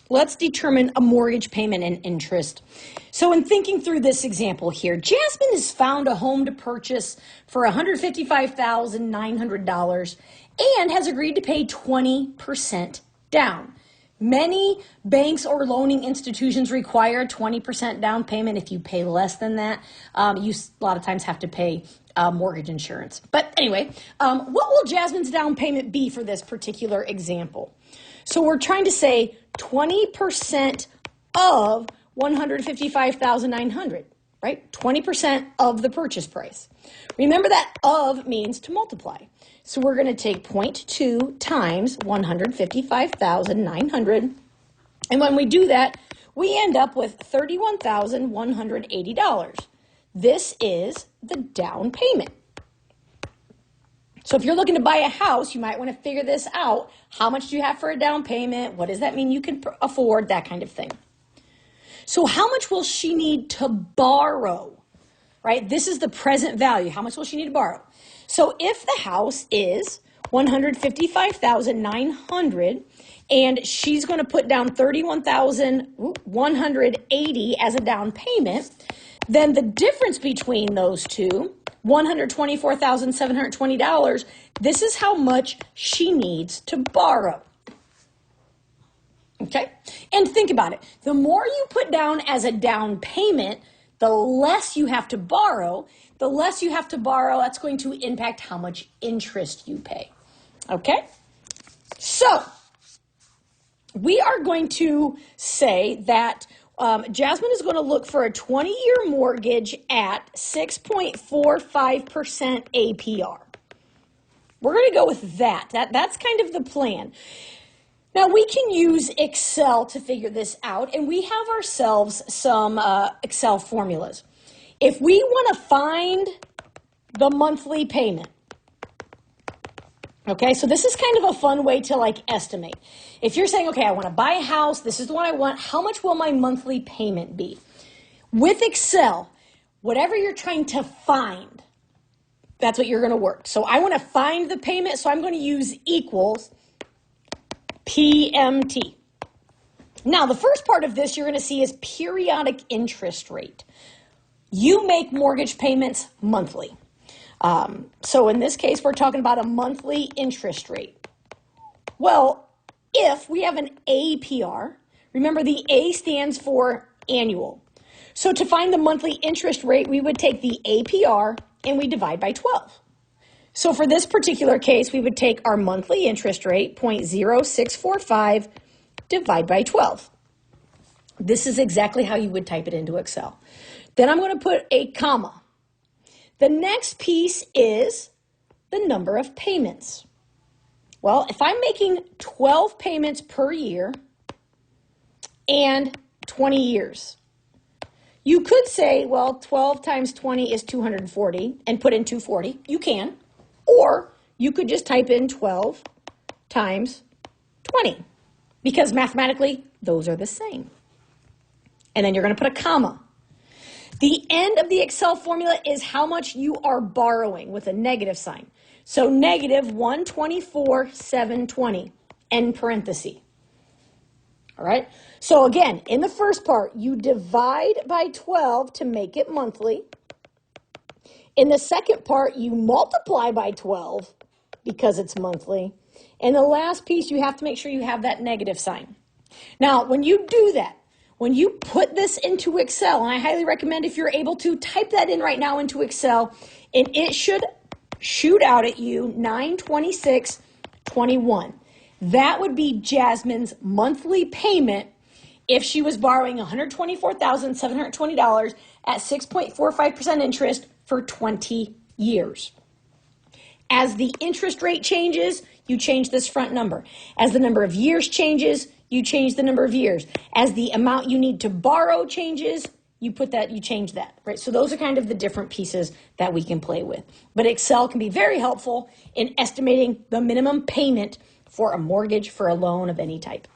Let's determine a mortgage payment and interest. So in thinking through this example here, Jasmine has found a home to purchase for $155,900 and has agreed to pay 20% down. Many banks or loaning institutions require a 20% down payment. If you pay less than that, you a lot of times have to pay mortgage insurance. But anyway, what will Jasmine's down payment be for this particular example? So we're trying to say 20% of $155,900, right? 20% of the purchase price. Remember that of means to multiply. So we're going to take 0.2 times 155,900. And when we do that, we end up with $31,180. This is the down payment. So if you're looking to buy a house, you might want to figure this out. How much do you have for a down payment? What does that mean you can afford? That kind of thing. So how much will she need to borrow, right? This is the present value. How much will she need to borrow? So if the house is $155,900 and she's going to put down $31,180 as a down payment, then the difference between those two, $124,720, this is how much she needs to borrow. Okay? And think about it. The more you put down as a down payment, the less you have to borrow. The less you have to borrow, that's going to impact how much interest you pay. Okay? So, we are going to say that Jasmine is going to look for a 20-year mortgage at 6.45% APR. We're going to go with that. That's kind of the plan. Now, we can use Excel to figure this out, and we have ourselves some Excel formulas. If we want to find the monthly payment, okay, so this is kind of a fun way to estimate. If you're saying, okay, I want to buy a house, this is the one I want, how much will my monthly payment be? With Excel, whatever you're trying to find, that's what you're going to work. So I want to find the payment, so I'm going to use equals PMT. Now, the first part of this you're going to see is periodic interest rate. You make mortgage payments monthly. So in this case, we're talking about a monthly interest rate. Well, if we have an APR, remember the A stands for annual. So to find the monthly interest rate, we would take the APR and we divide by 12. So for this particular case, we would take our monthly interest rate, 0.0645, divide by 12. This is exactly how you would type it into Excel. Then I'm going to put a comma. The next piece is the number of payments. Well, if I'm making 12 payments per year and 20 years, you could say, well, 12 times 20 is 240 and put in 240. You can. Or you could just type in 12 times 20 because mathematically those are the same. And then you're going to put a comma. The end of the Excel formula is how much you are borrowing with a negative sign. So negative 124,720, end parenthesis. All right. So again, in the first part, you divide by 12 to make it monthly. In the second part, you multiply by 12 because it's monthly. And the last piece, you have to make sure you have that negative sign. Now, when you do that, when you put this into Excel, and I highly recommend if you're able to type that in right now into Excel, and it should shoot out at you 926.21. That would be Jasmine's monthly payment if she was borrowing $124,720 at 6.45% interest for 20 years. As the interest rate changes, you change this front number. As the number of years changes, you change the number of years. As the amount you need to borrow changes, you change that, right? So those are kind of the different pieces that we can play with. But Excel can be very helpful in estimating the minimum payment for a mortgage, for a loan of any type.